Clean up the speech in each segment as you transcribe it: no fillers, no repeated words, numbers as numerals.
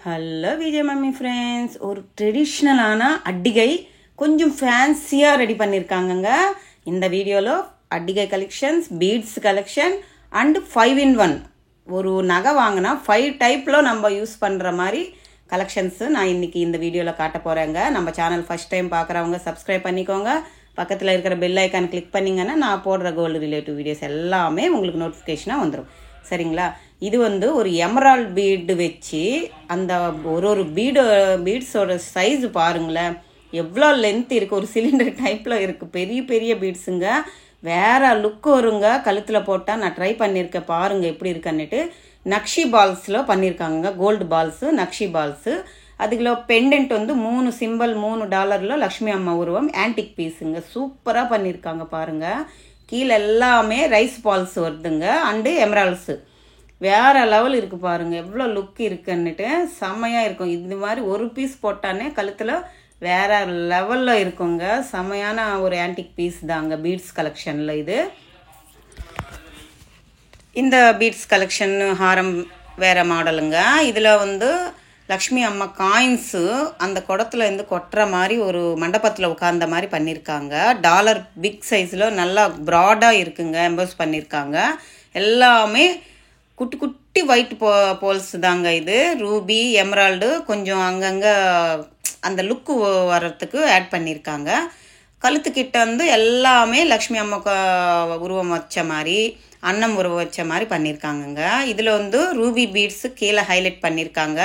Hello Vijay mummy friends, ஒரு ட்ரெடிஷ்னலான அட்டிகை கொஞ்சம் ஃபேன்சியாக ரெடி பண்ணியிருக்காங்கங்க. இந்த வீடியோவில் அட்டிகை collections, beads collection and 5-in-1 ஒரு நகை வாங்கினா 5 டைப்பில் நம்ம யூஸ் பண்ணுற மாதிரி கலெக்ஷன்ஸு நான் இன்றைக்கி இந்த வீடியோவில் காட்ட போகிறேங்க. நம்ம சேனல் ஃபஸ்ட் டைம் பார்க்குறவங்க சப்ஸ்கிரைப் பண்ணிக்கோங்க. பக்கத்தில் இருக்கிற பெல் ஐக்கான் கிளிக் பண்ணிங்கன்னா நான் போடுற கோல்டு ரிலேட்டிவ் வீடியோஸ் எல்லாமே உங்களுக்கு நோட்டிஃபிகேஷனாக வந்துடும். சரிங்களா? இது ஒரு எமரால்ட் பீடு வச்சு அந்த ஒரு பீட்ஸோட சைஸு பாருங்களேன், எவ்வளோ லென்த் இருக்குது. ஒரு சிலிண்டர் டைப்பில் இருக்குது. பெரிய பெரிய பீட்ஸுங்க, வேறு லுக்கு வருங்க. கழுத்தில் போட்டால் நான் ட்ரை பண்ணியிருக்கேன், பாருங்கள் எப்படி இருக்கன்னுட்டு. நக்ஷி பால்ஸில் பண்ணியிருக்காங்க, கோல்டு பால்ஸு, நக்ஷி பால்ஸு. அதுக்குள்ள பெண்டன்ட் 3 சிம்பிள் $3 லக்ஷ்மி அம்மா உருவம் ஆன்டிக் பீஸுங்க. சூப்பராக பண்ணியிருக்காங்க பாருங்கள். கீழே எல்லாமே ரைஸ் பால்ஸ் வருதுங்க அண்டு எமரால்ஸு. வேறு லெவல் இருக்குது பாருங்கள், எவ்வளோ லுக் இருக்குன்னுட்டு. செம்மையாக இருக்கும். இந்த மாதிரி ஒரு பீஸ் போட்டானே கழுத்தில் வேறு லெவலில் இருக்குங்க. செம்மையான ஒரு ஆன்டிக் பீஸ் தாங்க பீட்ஸ் கலெக்ஷனில் இது. இந்த பீட்ஸ் கலெக்ஷன் ஹாரம் வேறு மாடலுங்க. இதில் லக்ஷ்மி அம்மா காயின்ஸு அந்த குடத்துலேருந்து கொட்டுற மாதிரி ஒரு மண்டபத்தில் உட்கார்ந்த மாதிரி பண்ணியிருக்காங்க. டாலர் பிக் சைஸில் நல்லா ப்ராடாக இருக்குங்க, எம்போஸ் பண்ணியிருக்காங்க. எல்லாமே குட்டி குட்டி ஒயிட் போல்ஸ் தாங்க இது. ரூபி, எமரால்டு கொஞ்சம் அங்கங்கே அந்த லுக்கு வர்றதுக்கு ஆட் பண்ணியிருக்காங்க. கழுத்துக்கிட்ட எல்லாமே லக்ஷ்மி அம்மா உருவம் வச்ச மாதிரி, அன்னம் உருவம் வச்ச மாதிரி பண்ணியிருக்காங்கங்க. இதில் ரூபி பீட்ஸு கீழே ஹைலைட் பண்ணியிருக்காங்க.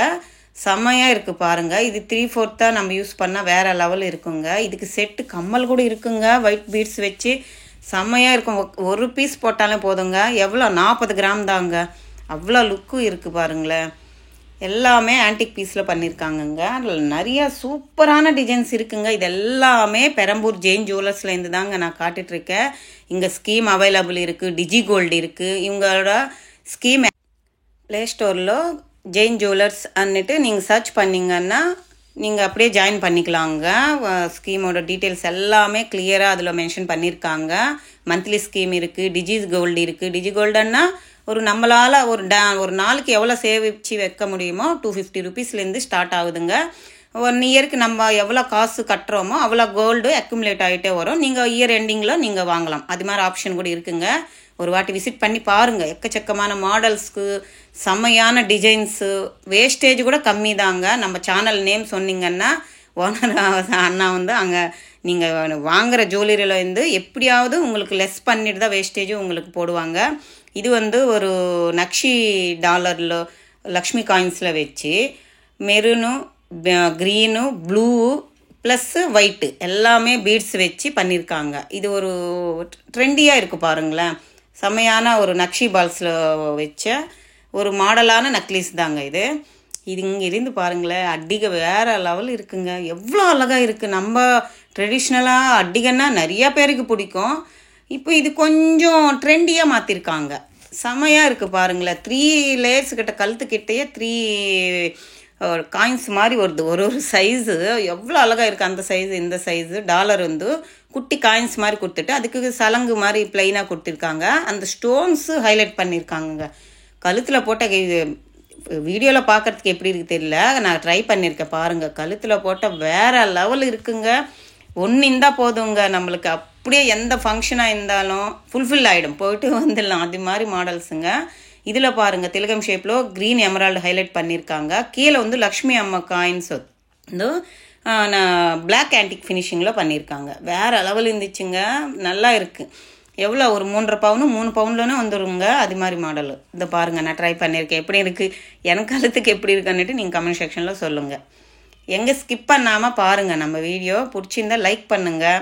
செம்மையாக இருக்குது பாருங்கள். இது 3/4 நம்ம யூஸ் பண்ணால் வேறு லெவல் இருக்குங்க. இதுக்கு செட்டு கம்மல் கூட இருக்குங்க, ஒயிட் பீட்ஸ் வச்சு. செம்மையாக இருக்கும். ஒரு பீஸ் போட்டாலே போதுங்க. எவ்வளோ 40 கிராம் தாங்க. அவ்வளோ லுக்கும் இருக்குது பாருங்களேன். எல்லாமே ஆன்டிக் பீஸில் பண்ணியிருக்காங்கங்க. அதில் நிறையா சூப்பரான டிசைன்ஸ் இருக்குங்க. இது எல்லாமே பெரம்பூர் ஜெயின் ஜுவல்லர்ஸ்லேருந்து தாங்க நான் காட்டிகிட்ருக்கேன். இங்கே ஸ்கீம் அவைலபிள் இருக்குது, டிஜி கோல்டு இருக்குது. இவங்களோட ஸ்கீம் ப்ளே ஸ்டோரில் ஜெயின் ஜுவல்லர்ஸ் அன்னுட்டு நீங்கள் சர்ச் பண்ணிங்கன்னா நீங்கள் அப்படியே ஜாயின் பண்ணிக்கலாங்க. ஸ்கீமோட டீட்டெயில்ஸ் எல்லாமே கிளியராக அதில் மென்ஷன் பண்ணியிருக்காங்க. மந்த்லி ஸ்கீம் இருக்குது, டிஜி கோல்டு இருக்குது. டிஜி கோல்டுன்னா நம்மளால் ஒரு நாளுக்கு எவ்வளோ சேமிச்சு வைக்க முடியுமோ 250 ரூபீஸ்லேருந்து ஸ்டார்ட் ஆகுதுங்க. 1 இயருக்கு நம்ம எவ்வளோ காசு கட்டுறோமோ அவ்வளோ கோல்டு அக்குமுலேட் ஆகிட்டே வரும். நீங்கள் இயர் எண்டிங்கில் நீங்கள் வாங்கலாம். அது மாதிரி ஆப்ஷன் கூட இருக்குங்க. ஒரு வாட்டி விசிட் பண்ணி பாருங்கள். எக்கச்சக்கமான மாடல்ஸ்க்கு, செம்மையான டிசைன்ஸு, வேஸ்டேஜ் கூட கம்மி தாங்க. நம்ம சேனல் நேம் சொன்னீங்கன்னா ஓனர் அண்ணா அங்கே நீங்கள் வாங்குகிற ஜுவல்லரியிலேருந்து எப்படியாவது உங்களுக்கு லெஸ் பண்ணிட்டு தான் வேஸ்டேஜும் உங்களுக்கு போடுவாங்க. இது ஒரு நக்ஷி டாலரில் லக்ஷ்மி காயின்ஸில் வச்சு maroon, green, blue plus white எல்லாமே பீட்ஸ் வச்சு பண்ணியிருக்காங்க. இது ஒரு ட்ரெண்டியாக இருக்குது பாருங்களேன். செம்மையான ஒரு நக்ஷி பால்ஸில் வச்ச ஒரு மாடலான நக்லீஸ் தாங்க இது. இங்கே இருந்து பாருங்களேன், அட்டிகை வேறு லெவல் இருக்குங்க. எவ்வளோ அழகாக இருக்குது. நம்ம ட்ரெடிஷ்னலாக அட்டிகைன்னா நிறையா பேருக்கு பிடிக்கும். இப்போ இது கொஞ்சம் ட்ரெண்டியாக மாற்றிருக்காங்க. செம்மையாக இருக்குது பாருங்களேன். 3 லேயர்ஸ் கிட்ட கழுத்துக்கிட்டேயே 3 காயின்ஸ் மாதிரி வருது. ஒரு சைஸு எவ்வளோ அழகாக இருக்குது. அந்த சைஸு, இந்த சைஸு. டாலர் குட்டி காயின்ஸ் மாதிரி கொடுத்துட்டு அதுக்கு சலங்கு மாதிரி ப்ளைனாக கொடுத்துருக்காங்க. அந்த ஸ்டோன்ஸு ஹைலைட் பண்ணியிருக்காங்க. கழுத்தில் போட்ட வீடியோவில் பார்க்குறதுக்கு எப்படி இருக்குது தெரியல, நான் ட்ரை பண்ணியிருக்கேன் பாருங்கள். கழுத்தில் போட்ட வேறு லெவல் இருக்குங்க. ஒன்று இருந்தால் போதுங்க நம்மளுக்கு. அப்படியே எந்த ஃபங்க்ஷனாக இருந்தாலும் ஃபுல்ஃபில் ஆகிடும், போயிட்டு வந்துடலாம். அது மாதிரி மாடல்ஸுங்க. இதில் பாருங்கள், திலகம் ஷேப்பில் க்ரீன் எமரால்டு ஹைலைட் பண்ணியிருக்காங்க. கீழே லக்ஷ்மி அம்மா காயின்ஸ் பிளாக் ஆன்டிக் ஃபினிஷிங்கில் பண்ணியிருக்காங்க. வேறு லெவல் இருந்துச்சுங்க. நல்லா இருக்குது. எவ்வளோ ஒரு 3.5 பவுனு 3 பவுன்லன்னு வந்துடுங்க. அது மாதிரி மாடலு. இதை பாருங்கள், நான் ட்ரை பண்ணியிருக்கேன். எப்படி இருக்குது, எனக்கு கழுத்துக்கு எப்படி இருக்குன்னுட்டு நீங்கள் கமெண்ட் செக்ஷனில் சொல்லுங்கள். எங்கே ஸ்கிப் பண்ணாமல் பாருங்கள். நம்ம வீடியோ பிடிச்சிருந்தால் லைக் பண்ணுங்கள்,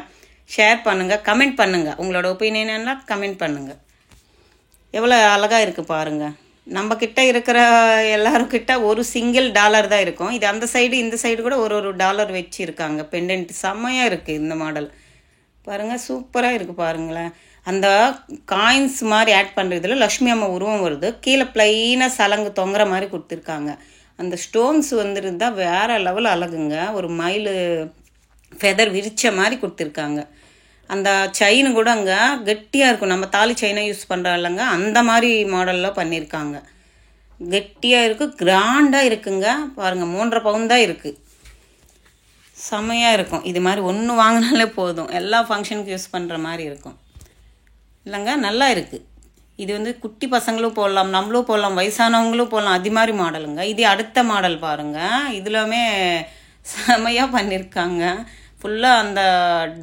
ஷேர் பண்ணுங்கள், கமெண்ட் பண்ணுங்கள். உங்களோட ஒப்பீனியன்லாம் கமெண்ட் பண்ணுங்கள். எவ்வளோ அழகாக இருக்குது பாருங்கள். நம்மக்கிட்ட இருக்கிற எல்லாருக்கிட்ட ஒரு சிங்கிள் டாலர் தான் இருக்கும். இது அந்த சைடு இந்த சைடு கூட ஒரு டாலர் வச்சு இருக்காங்க. பெண்டன்ட் செம்மையாக இருக்குது இந்த மாடல். பாருங்கள், சூப்பராக இருக்குது பாருங்களேன். அந்த காயின்ஸ் மாதிரி ஆட் பண்ணுறதுல லக்ஷ்மி அம்மா உருவம் வருது. கீழே ப்ளைனாக சலங்கு தொங்குற மாதிரி கொடுத்துருக்காங்க. அந்த ஸ்டோன்ஸ் இருந்தால் வேறு லெவல் அழகுங்க. ஒரு மயில் ஃபெதர் விரிச்ச மாதிரி கொடுத்துருக்காங்க. அந்த செயின் கூட அங்கே கெட்டியாக இருக்கும். நம்ம தாலி செயினை யூஸ் பண்ணுறோம் இல்லைங்க, அந்த மாதிரி மாடலில் பண்ணியிருக்காங்க. கெட்டியாக இருக்குது, கிராண்டாக இருக்குங்க. பாருங்கள் 3.5 பவுன் தான் இருக்குது. செம்மையாக இருக்கும். இது மாதிரி ஒன்று வாங்கினாலே போதும், எல்லா ஃபங்க்ஷனுக்கு யூஸ் பண்ணுற மாதிரி இருக்கும் இல்லைங்க. நல்லா இருக்குது. இது வந்து குட்டி பசங்களும் போடலாம், நம்மளும் போடலாம், வயசானவங்களும் போடலாம். அது மாதிரி மாடலுங்க. இது அடுத்த மாடல் பாருங்கள். இதுலாமே செமையாக பண்ணியிருக்காங்க. ஃபுல்லாக அந்த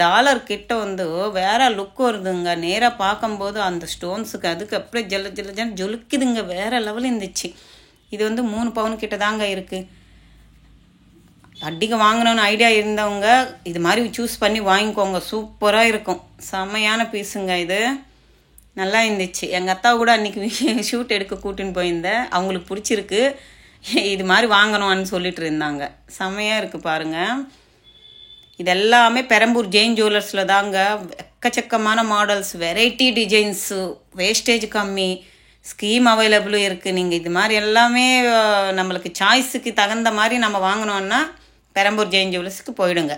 டாலர் கிட்ட வந்து வேற லுக் வருதுங்க. நேராக பார்க்கும்போது அந்த ஸ்டோன்ஸுக்கு அதுக்கு அப்படியே ஜல்ல ஜல்ல ஜல் ஜொலிக்குதுங்க. வேற லெவல் இருந்துச்சு. இது வந்து 3 பவுன் கிட்ட தாங்க இருக்குது. அடிக்க வாங்கணும்னு ஐடியா இருந்தவங்க இது மாதிரி சூஸ் பண்ணி வாங்கிக்கோங்க. சூப்பராக இருக்கும். செம்மையான பீஸுங்க. இது நல்லா இருந்துச்சு. எங்கள் அத்தா கூட அன்றைக்கி ஷூட் எடுக்க கூட்டின்னு போயிருந்தேன். அவங்களுக்கு பிடிச்சிருக்கு, இது மாதிரி வாங்கணும்னு சொல்லிட்டு இருந்தாங்க. செம்மையாக இருக்குது பாருங்கள். இதெல்லாமே பெரம்பூர் ஜெயின் ஜுவல்லர்ஸில் தாங்க. எக்கச்சக்கமான மாடல்ஸ், வெரைட்டி டிசைன்ஸு, வேஸ்டேஜ் கம்மி, ஸ்கீம் அவைலபிளும் இருக்குது. நீங்கள் இது மாதிரி எல்லாமே நம்மளுக்கு சாய்ஸுக்கு தகுந்த மாதிரி நம்ம வாங்கினோன்னா பெரம்பூர் ஜெயின் ஜுவல்லர்ஸுக்கு போயிடுங்க.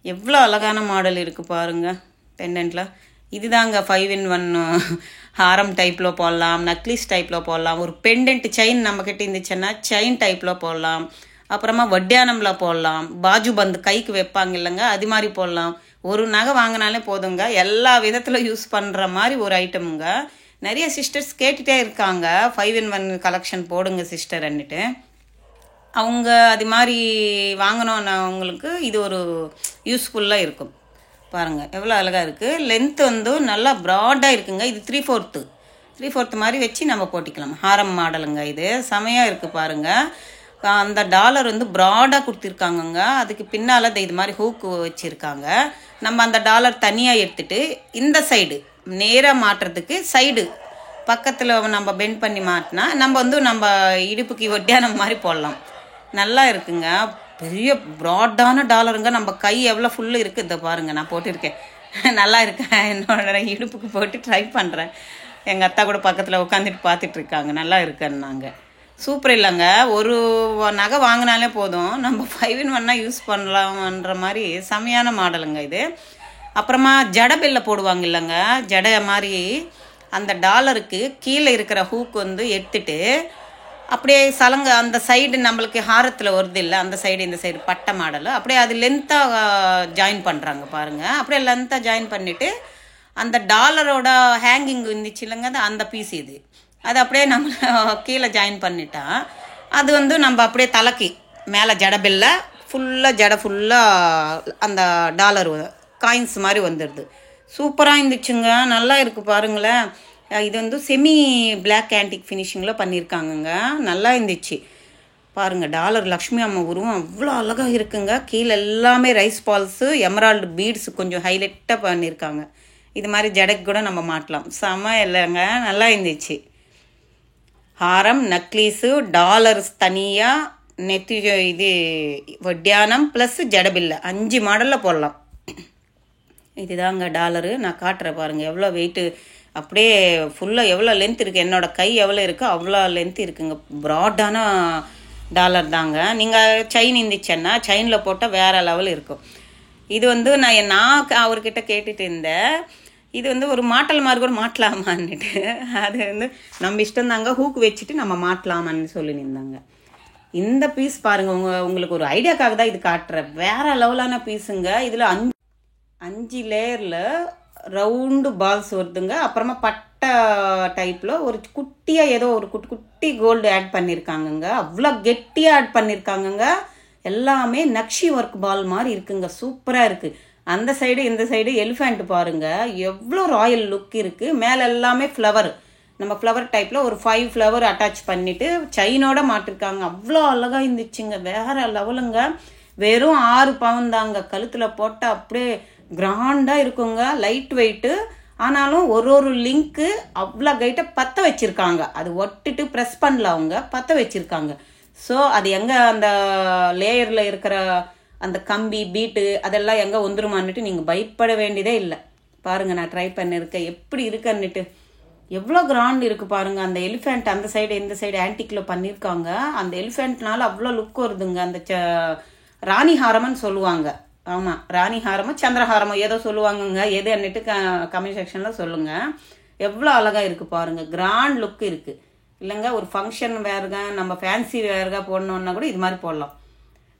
எவ்வளோ அழகான மாடல் இருக்குது பாருங்கள். பெண்டன்ட்டில் இதுதாங்க 5-in-1 ஹாரம் டைப்பில் போடலாம், நக்லீஸ் டைப்பில் போடலாம். ஒரு பெண்டன்ட் செயின் நம்மக்கிட்ட இருந்துச்சுன்னா செயின் டைப்பில் போடலாம். அப்புறமா வட்டியானமில் போடலாம். பாஜு பந்து கைக்கு வைப்பாங்க இல்லைங்க, அது மாதிரி போடலாம். ஒரு நகை வாங்கினாலே போதுங்க. எல்லா விதத்தில் யூஸ் பண்ணுற மாதிரி ஒரு ஐட்டமுங்க. நிறைய சிஸ்டர்ஸ் கேட்டுகிட்டே இருக்காங்க 5-in-1 கலெக்ஷன் போடுங்க சிஸ்டர் அன்னிட்டு. அவங்க அது மாதிரி வாங்கினோன்னவங்களுக்கு இது ஒரு யூஸ்ஃபுல்லாக இருக்கும். பாருங்கள் எவ்வளோ அழகாக இருக்குது. லென்த்து வந்து நல்லா ப்ராடாக இருக்குங்க. இது 3/4 மாதிரி வச்சு நம்ம போட்டிக்கலாம். ஹாரம் மாடலுங்க. இது செமையாக இருக்குது பாருங்கள். அந்த டாலர் வந்து ப்ராடாக கொடுத்துருக்காங்கங்க. அதுக்கு பின்னால் இது மாதிரி ஹூக்கு வச்சுருக்காங்க. நம்ம அந்த டாலர் தனியாக எடுத்துகிட்டு இந்த சைடு நேராக மாட்டுறதுக்கு சைடு பக்கத்தில் நம்ம பெண்ட் பண்ணி மாட்டினா நம்ம இடுப்புக்கு ஒட்டியான மாதிரி போடலாம். நல்லா இருக்குங்க. பெரிய ப்ராடான டாலருங்க. நம்ம கை எவ்வளோ ஃபுல்லு இருக்குது. இதை பாருங்கள், நான் போட்டிருக்கேன். நல்லா இருக்கேன். என்னோட இடுப்புக்கு போட்டு ட்ரை பண்ணுறேன். எங்கள் அத்தா கூட பக்கத்தில் உட்காந்துட்டு பார்த்துட்ருக்காங்க. நல்லா இருக்குன்னாங்க. சூப்பர் இல்லைங்க. ஒரு நகை வாங்கினாலே போதும், நம்ம 5-in-1 யூஸ் பண்ணலாம்ன்ற மாதிரி செமையான மாடலுங்க இது. அப்புறமா ஜடை பில்லை போடுவாங்க இல்லைங்க, ஜடை மாதிரி அந்த டாலருக்கு கீழே இருக்கிற ஹூக் வந்து எடுத்துட்டு அப்படியே சலங்க அந்த சைடு நம்மளுக்கு ஹாரத்தில் வருது இல்லை, அந்த சைடு இந்த சைடு பட்டை மாடல் அப்படியே அது லென்த்தாக ஜாயின் பண்ணுறாங்க பாருங்கள். அப்படியே லென்த்தாக ஜாயின் பண்ணிவிட்டு அந்த டாலரோட ஹேங்கிங் இருந்துச்சு இல்லைங்க, அந்த பீஸ் இது அது அப்படியே நம்ம கீழே ஜாயின் பண்ணிட்டா அது வந்து நம்ம அப்படியே தலைக்கு மேலே ஜடபில்ல ஃபுல்லாக அந்த டாலர் காயின்ஸ் மாதிரி வந்துடுது. சூப்பராக இருந்துச்சுங்க. நல்லா இருக்குது பாருங்களேன். இது வந்து செமி பிளாக் ஆன்டிக் ஃபினிஷிங்கில் பண்ணியிருக்காங்கங்க. நல்லா இருந்துச்சு பாருங்கள். டாலர் லக்ஷ்மி அம்மா உருவம் அவ்வளோ அழகாக இருக்குங்க. கீழே எல்லாமே ரைஸ் பால்ஸு, எமரால்டு பீட்ஸு கொஞ்சம் ஹைலைட்டாக பண்ணியிருக்காங்க. இது மாதிரி ஜடைக்கு கூட நம்ம மாட்டலாம். செம இல்லைங்க, நல்லா இருந்துச்சு. ஹாரம், நக்லீஸு, டாலர்ஸ் தனியாக, நெத்தி இது வட்டியானம் ப்ளஸ் ஜடபில்லை 5 மாடலில் போடலாம். இதுதாங்க டாலரு. நான் காட்டுறேன் பாருங்கள் எவ்வளோ வெயிட்டு. அப்படியே ஃபுல்லாக எவ்வளோ லென்த் இருக்குது, என்னோடய கை எவ்வளோ இருக்குது அவ்வளோ லென்த் இருக்குங்க. ப்ராடான டாலர் தாங்க. நீங்கள் செயின் இருந்துச்சுன்னா செயினில் போட்டால் வேறு லெவல் இருக்கும். இது வந்து நான் அவர்கிட்ட கேட்டுட்டு இருந்தேன், இது வந்து ஒரு மாட்டல் மாதிரி கூட மாட்டலாமான்னுட்டு. அது வந்து நம்ம இஷ்டம் தாங்க, ஹூக் வச்சுட்டு நம்ம மாட்டலாமான்னு சொல்லி நின்றாங்க. இந்த பீஸ் பாருங்கள், உங்களுக்கு ஒரு ஐடியாக்காக தான் இது காட்டுறேன். வேறு லெவலான பீஸுங்க. இதில் 5 லேயரில் ரவுண்டு பால்ஸ் வருதுங்க. அப்புறமா பட்டை டைப்பில் ஒரு குட்டியாக ஏதோ ஒரு குட்டி கோல்டு ஆட் பண்ணியிருக்காங்கங்க. அவ்வளோ கெட்டியாக ஆட் பண்ணியிருக்காங்கங்க. எல்லாமே நக்ஷி ஒர்க் பால் மாதிரி இருக்குங்க. சூப்பராக இருக்குது. அந்த சைடு இந்த சைடு எலிஃபண்ட் பாருங்கள் எவ்வளோ ராயல் லுக் இருக்குது. மேலே எல்லாமே ஃப்ளவர், நம்ம ஃப்ளவர் டைப்பில் ஒரு 5 ஃப்ளவர் அட்டாச் பண்ணிவிட்டு செயினோட மாட்டிருக்காங்க. அவ்வளோ அழகாக இருந்துச்சுங்க. வேறு லெவலுங்க. வெறும் 6 பவுன் தாங்க. கழுத்தில் போட்டால் அப்படியே கிராண்டாக இருக்குங்க. Light weight. ஆனாலும் ஒரு லிங்க்கு அவ்வளோ கைட்டை பற்ற வச்சுருக்காங்க. அது ஒட்டிட்டு ப்ரெஸ் பண்ணல, அவங்க பற்ற வச்சுருக்காங்க. ஸோ அது எங்கே அந்த லேயரில் இருக்கிற அந்த கம்பி பீட்டு அதெல்லாம் எங்கே வந்துருமான்னுட்டு நீங்கள் பயப்பட வேண்டியதே இல்லை. பாருங்கள், நான் ட்ரை பண்ணியிருக்கேன் எப்படி இருக்குன்னுட்டு. எவ்வளோ கிராண்ட் இருக்குது பாருங்கள். அந்த எலிஃபெண்ட் அந்த சைடு இந்த சைடு ஆன்டிக்கில் பண்ணியிருக்காங்க. அந்த எலிஃபெண்ட்னால அவ்வளோ லுக் வருதுங்க. அந்த ராணி ஹாரம்னு சொல்லுவாங்க. ஆமாம், ராணி ஹாரமோ சந்திரஹாரமோ ஏதோ சொல்லுவாங்கங்க. எது அன்னிட்டு கமெண்ட் செக்ஷனில் சொல்லுங்கள். எவ்வளோ அழகாக இருக்குது பாருங்கள். கிராண்ட் லுக் இருக்குது. இல்லைங்க ஒரு ஃபங்க்ஷன் வேறுங்க, நம்ம ஃபேன்சி வேறுங்க போடணுன்னா கூட இது மாதிரி போடலாம்.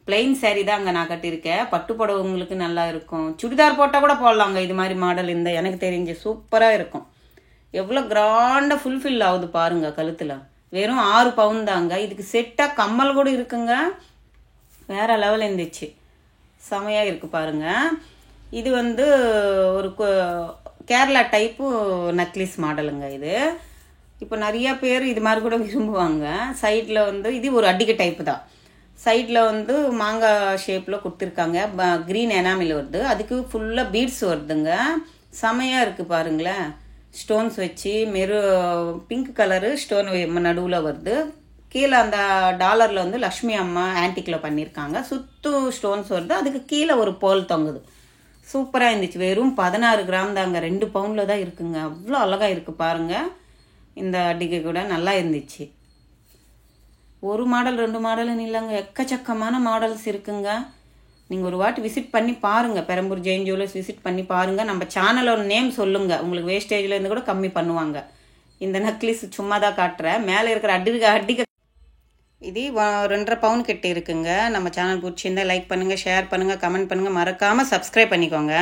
பிளெயின் சாரீ தான் அங்கே நான் கட்டியிருக்கேன். பட்டு புடவை உங்களுக்கு நல்லா இருக்கும். சுடிதார் போட்டால் கூட போடலாங்க இது மாதிரி மாடல். இந்த எனக்கு தெரிஞ்சு சூப்பராக இருக்கும். எவ்வளோ கிராண்டாக ஃபுல்ஃபில் ஆகுது பாருங்க கழுத்தில். வெறும் 6 பவுன் தாங்க. இதுக்கு செட்டாக கம்மல் கூட இருக்குங்க. வேற லெவல் இருந்துச்சு. செமையாக இருக்குது பாருங்க. இது வந்து ஒரு கேரளா டைப்பு நக்லிஸ் மாடலுங்க இது. இப்போ நிறையா பேர் இது மாதிரி கூட விரும்புவாங்க. சைடில் வந்து இது ஒரு அடிக்க டைப்பு தான். சைடில் வந்து மாங்காய் ஷேப்பில் கொடுத்துருக்காங்க. க்ரீன் எனாமில் வருது. அதுக்கு ஃபுல்லாக பீட்ஸ் வருதுங்க. செமையாக இருக்குது பாருங்களேன். ஸ்டோன்ஸ் வச்சு பிங்க் கலரு ஸ்டோன் நடுவில் வருது. கீழே அந்த டாலரில் வந்து லக்ஷ்மி அம்மா ஆன்டிக்கில் பண்ணியிருக்காங்க. சுற்றும் ஸ்டோன்ஸ் வருது. அதுக்கு கீழே ஒரு போல் தொங்குது. சூப்பராக இருந்துச்சு. வெறும் 16 கிராம் தாங்க. 2 பவுண்டில் தான் இருக்குங்க. அவ்வளோ அழகாக இருக்குது பாருங்கள். இந்த அடிக்கை கூட நல்லா இருந்துச்சு. ஒரு மாடல் 2 மாடல்னு இல்லைங்க, எக்கச்சக்கமான மாடல்ஸ் இருக்குங்க. நீங்கள் ஒரு வாட்டி விசிட் பண்ணி பாருங்கள். பெரம்பூர் ஜெயின் ஜுவல்லர்ஸ் விசிட் பண்ணி பாருங்கள். நம்ம சேனலோட நேம் சொல்லுங்கள், உங்களுக்கு வேஸ்டேஜ்லேருந்து கூட கம்மி பண்ணுவாங்க. இந்த நக்லிஸ் சும்மா தான் காட்டுறேன். மேலே இருக்கிற அடிக்க இது 2.5 பவுன் கிட்ட இருக்குங்க. நம்ம சேனல் பிடிச்சிருந்தா லைக் பண்ணுங்கள், ஷேர் பண்ணுங்கள், கமெண்ட் பண்ணுங்கள், மறக்காமல் சப்ஸ்கிரைப் பண்ணிக்கோங்க.